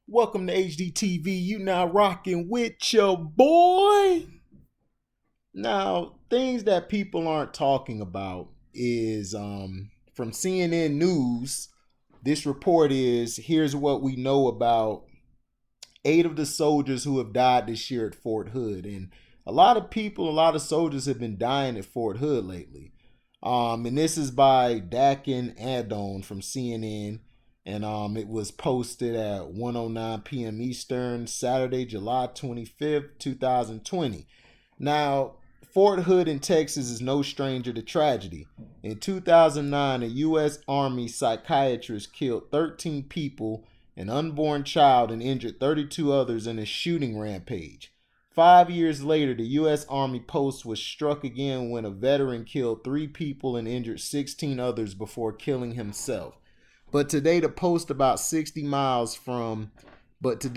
Welcome to HDTV. You now rocking with your boy. Now, things that people aren't talking about is from CNN News. This report is here's what we know about 8 of the soldiers who have died this year at Fort Hood. And a lot of people, a lot of soldiers have been dying at Fort Hood lately. And this is by Dakin Adon from CNN. And it was posted at 1:09 p.m. Eastern, Saturday, July 25th, 2020. Now, Fort Hood in Texas is no stranger to tragedy. In 2009, a U.S. Army psychiatrist killed 13 people, an unborn child, and injured 32 others in a shooting rampage. 5 years later, the U.S. Army post was struck again when a veteran killed 3 people and injured 16 others before killing himself. But today, the post about 60 miles from, Austin,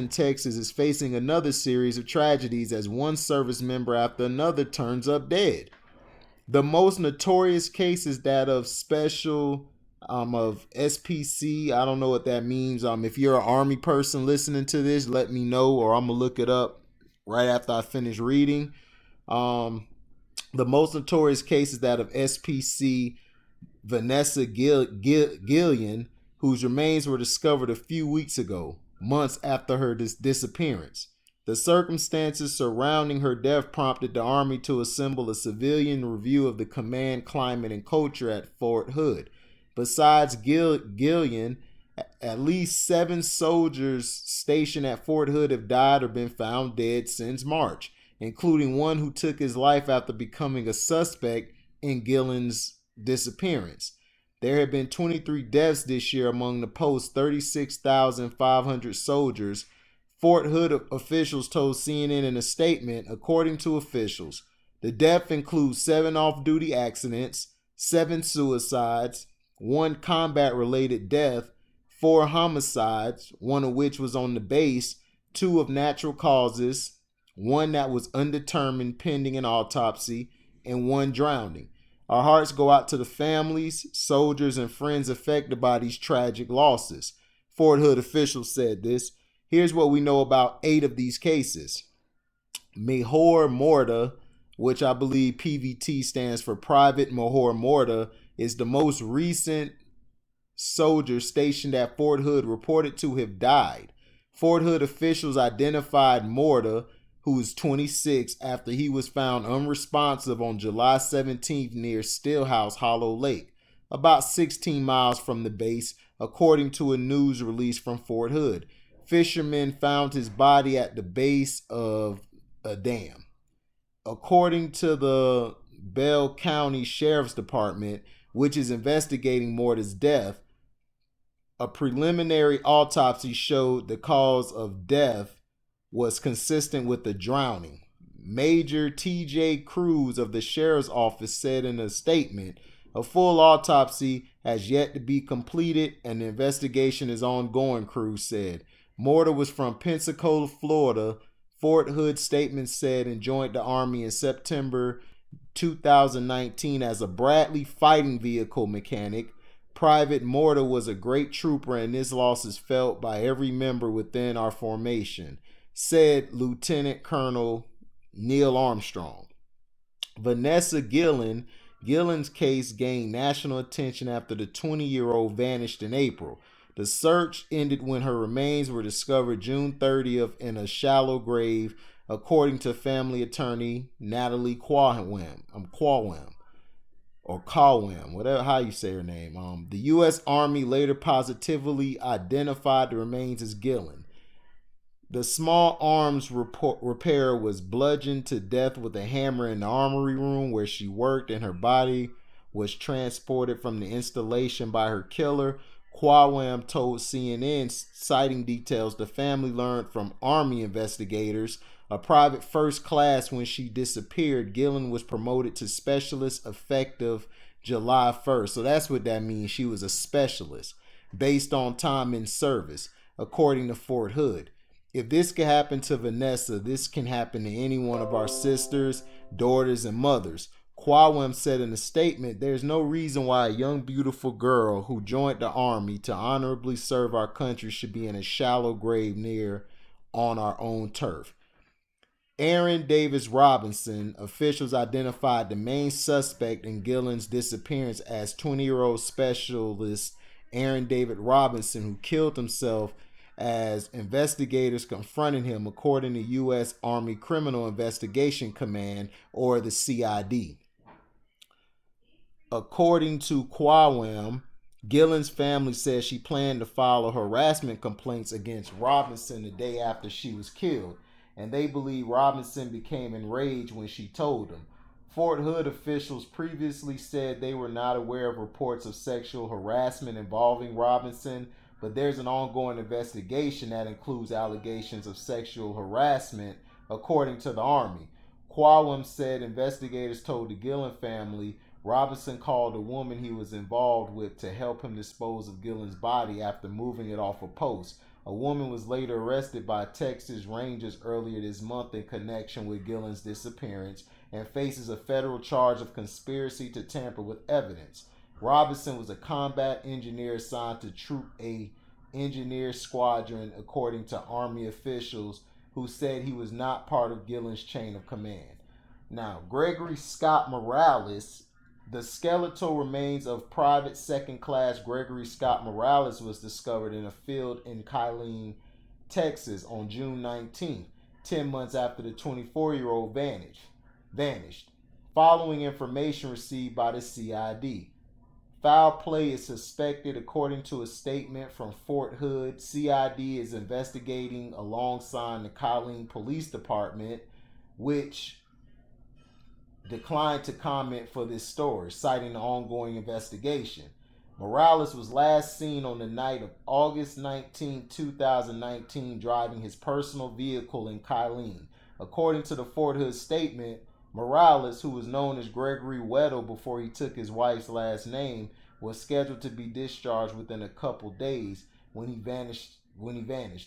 Texas, is facing another series of tragedies as one service member after another turns up dead. The most notorious case is that of SPC. I don't know what that means. If you're an Army person listening to this, let me know, or I'm gonna look it up right after I finish reading. The most notorious case is that of SPC Vanessa Gillian, whose remains were discovered a few weeks ago, months after her disappearance. The circumstances surrounding her death prompted the Army to assemble a civilian review of the command, climate, and culture at Fort Hood. Besides Gillian, at least 7 soldiers stationed at Fort Hood have died or been found dead since March, including one who took his life after becoming a suspect in Gillian's disappearance. There have been 23 deaths this year among the post's 36,500 soldiers. Fort Hood officials told CNN in a statement, according to officials, the death includes 7 off-duty accidents, 7 suicides, 1 combat-related death, 4 homicides, 1 of which was on the base, 2 of natural causes, 1 that was undetermined pending an autopsy, and 1 drowning. Our hearts go out to the families, soldiers, and friends affected by these tragic losses. Fort Hood officials said this. Here's what we know about 8 of these cases. Mejor Morta, which I believe PVT stands for Private Mejor Morta, is the most recent soldier stationed at Fort Hood reported to have died. Fort Hood officials identified Morta, who is 26, after he was found unresponsive on July 17th near Stillhouse Hollow Lake, about 16 miles from the base, according to a news release from Fort Hood. Fishermen found his body at the base of a dam. According to the Bell County Sheriff's Department, which is investigating Morta's death, a preliminary autopsy showed the cause of death was consistent with the drowning. Major T.J. Cruz of the Sheriff's Office said in a statement, a full autopsy has yet to be completed and the investigation is ongoing, Cruz said. Morta was from Pensacola, Florida. Fort Hood statement said and joined the Army in September 2019 as a Bradley fighting vehicle mechanic. Private Morta was a great trooper and this loss is felt by every member within our formation, said Lieutenant Colonel Neil Armstrong. Vanessa Gillian's case gained national attention after the 20-year-old vanished in April. The search ended when her remains were discovered June 30th in a shallow grave, according to family attorney Natalie Quawam, or Cawam, whatever how you say her name. The U.S. Army later positively identified the remains as Gillian. The small arms repairer was bludgeoned to death with a hammer in the armory room where she worked, and her body was transported from the installation by her killer. Quawam told CNN, citing details the family learned from Army investigators. A private first class when she disappeared, Gillian was promoted to specialist effective July 1st. So that's what that means. She was a specialist based on time in service, according to Fort Hood. If this can happen to Vanessa, this can happen to any one of our sisters, daughters, and mothers. Quawem said in a statement, "There's no reason why a young, beautiful girl who joined the army to honorably serve our country should be in a shallow grave near on our own turf." Aaron Davis Robinson, officials identified the main suspect in Gillen's disappearance as 20-year-old specialist Aaron David Robinson, who killed himself as investigators confronted him, according to U.S. Army Criminal Investigation Command, or the CID. According to Quawem, Gillen's family says she planned to file harassment complaints against Robinson the day after she was killed, and they believe Robinson became enraged when she told them. Fort Hood officials previously said they were not aware of reports of sexual harassment involving Robinson, but there's an ongoing investigation that includes allegations of sexual harassment, according to the Army. Quawem said investigators told the Gillen family Robinson called a woman he was involved with to help him dispose of Gillen's body after moving it off a post. A woman was later arrested by Texas Rangers earlier this month in connection with Gillen's disappearance and faces a federal charge of conspiracy to tamper with evidence. Robinson was a combat engineer assigned to Troop A Engineer Squadron, according to Army officials who said he was not part of Gillen's chain of command. Now, Gregory Scott Morales, the skeletal remains of Private Second Class Gregory Scott Morales was discovered in a field in Killeen, Texas on June 19th, 10 months after the 24-year-old vanished, following information received by the CID. Foul play is suspected, according to a statement from Fort Hood. CID is investigating alongside the Killeen Police Department, which declined to comment for this story, citing the ongoing investigation. Morales was last seen on the night of August 19, 2019, driving his personal vehicle in Killeen. According to the Fort Hood statement, Morales, who was known as Gregory Weddle before he took his wife's last name, was scheduled to be discharged within a couple days when he vanished,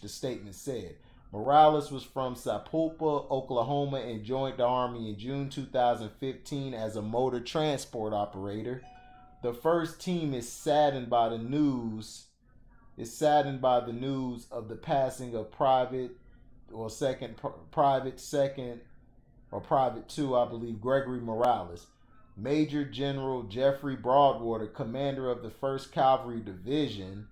the statement said. Morales was from Sapulpa, Oklahoma, and joined the Army in June 2015 as a motor transport operator. The first team is saddened by the news of the passing of Private 2, I believe, Gregory Morales. Major General Jeffrey Broadwater, commander of the 1st Cavalry Division,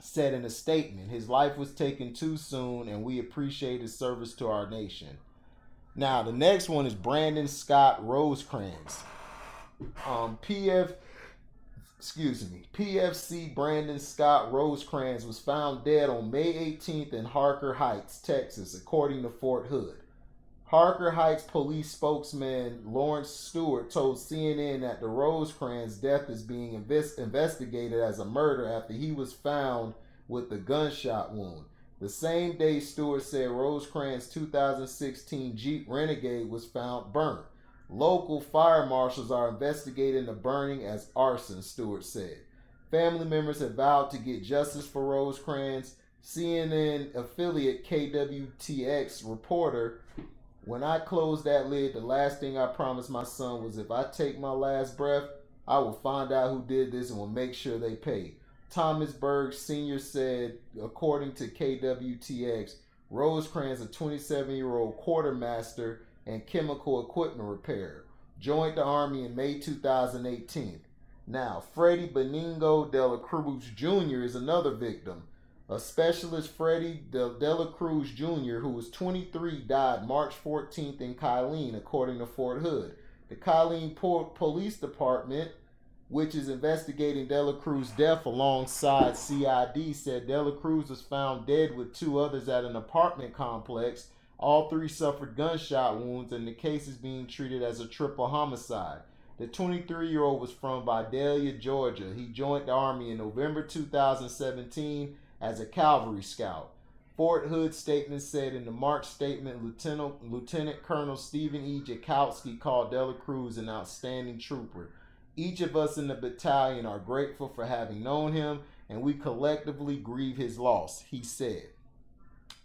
said in a statement, "His life was taken too soon, and we appreciate his service to our nation." Now, the next one is Brandon Scott Rosecrans. PFC Brandon Scott Rosecrans was found dead on May 18th in Harker Heights, Texas, according to Fort Hood. Harker Heights police spokesman Lawrence Stewart told CNN that the Rosecrans death is being investigated as a murder after he was found with a gunshot wound. The same day, Stewart said Rosecrans' 2016 Jeep Renegade was found burnt. Local fire marshals are investigating the burning as arson, Stewart said. Family members have vowed to get justice for Rosecrans. CNN affiliate KWTX reporter, "When I closed that lid, the last thing I promised my son was if I take my last breath, I will find out who did this and will make sure they pay." Thomas Berg Sr. said, according to KWTX, Rosecrans, a 27-year-old quartermaster and chemical equipment repairer, joined the Army in May 2018. Now, Freddie Beningo de la Cruz Jr. is another victim. A specialist, Freddie de la Cruz Jr., who was 23, died March 14th in Killeen, according to Fort Hood. The Killeen Police Department, which is investigating De La Cruz's death alongside CID, said De La Cruz was found dead with 2 others at an apartment complex. All 3 suffered gunshot wounds, and the case is being treated as a triple homicide. The 23-year-old was from Vidalia, Georgia. He joined the Army in November 2017 as a cavalry scout. Fort Hood statement said in the March statement, Lieutenant Colonel Stephen E. Jakowski called De La Cruz an outstanding trooper. "Each of us in the battalion are grateful for having known him, and we collectively grieve his loss," he said.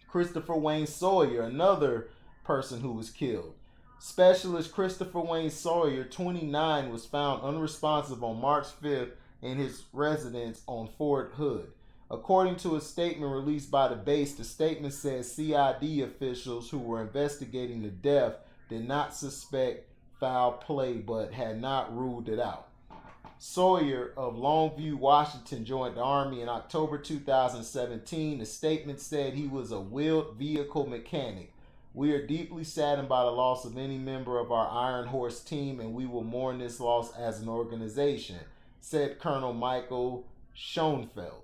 Christopher Wayne Sawyer, another person who was killed. Specialist Christopher Wayne Sawyer, 29, was found unresponsive on March 5th in his residence on Fort Hood. According to a statement released by the base, the statement says CID officials who were investigating the death did not suspect foul play but had not ruled it out. Sawyer of Longview, Washington, joined the Army in October 2017. The statement said he was a wheeled vehicle mechanic. We are deeply saddened by the loss of any member of our Iron Horse team, and we will mourn this loss as an organization, said Colonel Michael Schoenfeld.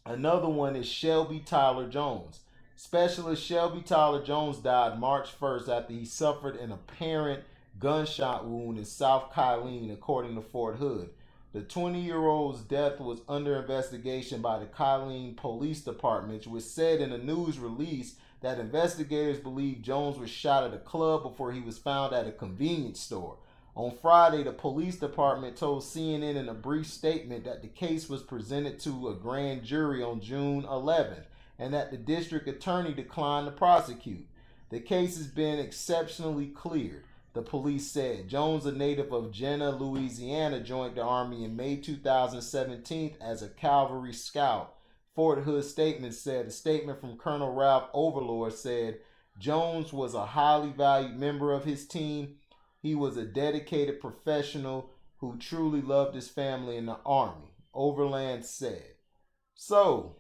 Another one is Shelby Tyler Jones. Specialist Shelby Tyler Jones died March 1st after he suffered an apparent gunshot wound in South Killeen, according to Fort Hood. The 20-year-old's death was under investigation by the Killeen Police Department, which said in a news release that investigators believe Jones was shot at a club before he was found at a convenience store. On Friday, the police department told CNN in a brief statement that the case was presented to a grand jury on June 11th and that the district attorney declined to prosecute. The case has been exceptionally cleared, the police said. Jones, a native of Jena, Louisiana, joined the Army in May 2017 as a cavalry scout. Fort Hood statement said, a statement from Colonel Ralph Overlord said, Jones was a highly valued member of his team. He was a dedicated professional who truly loved his family in the Army, Overland said. So,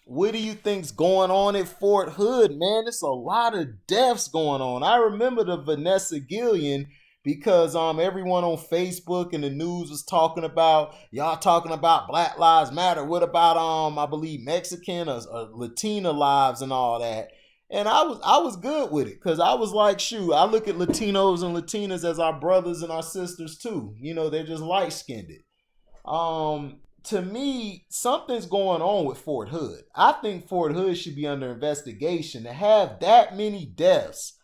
what do you think's going on at Fort Hood, man? It's a lot of deaths going on. I remember the Vanessa Gillian because everyone on Facebook and the news was talking about, y'all talking about Black Lives Matter. What about I believe Mexican or Latina lives and all that? And I was good with it because I was like, shoot, I look at Latinos and Latinas as our brothers and our sisters too. You know, they're just light-skinned. To me, something's going on with Fort Hood. I think Fort Hood should be under investigation. To have that many deaths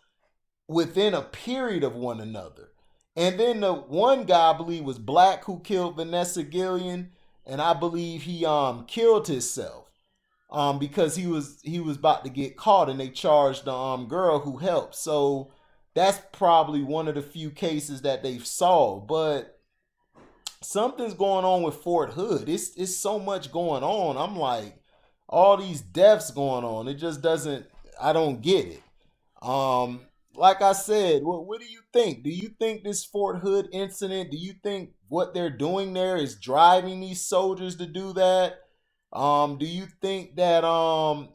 within a period of one another. And then the one guy, I believe, was black who killed Vanessa Gillian, and I believe he killed himself because he was about to get caught, and they charged the girl who helped. So that's probably one of the few cases that they've solved. But something's going on with Fort Hood. It's so much going on. I'm like, all these deaths going on. It just doesn't. I don't get it. Like I said, what do you think? Do you think this Fort Hood incident? Do you think what they're doing there is driving these soldiers to do that? Do you think that some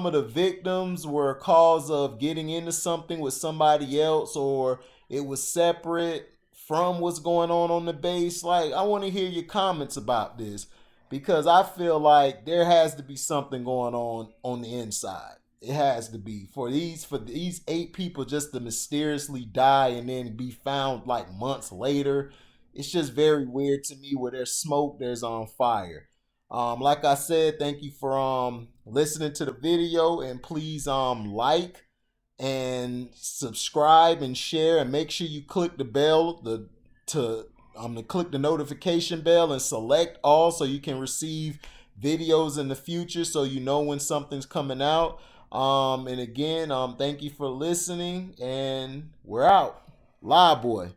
of the victims were a cause of getting into something with somebody else, or it was separate from what's going on the base? Like, I want to hear your comments about this because I feel like there has to be something going on the inside. It has to be for these 8 people just to mysteriously die and then be found like months later. It's just very weird to me. Where there's smoke, there's on fire. Like I said, thank you for listening to the video, and please like and subscribe and share, and make sure you click the bell to click the notification bell and select all so you can receive videos in the future so you know when something's coming out. And again, thank you for listening, and we're out. Live boy.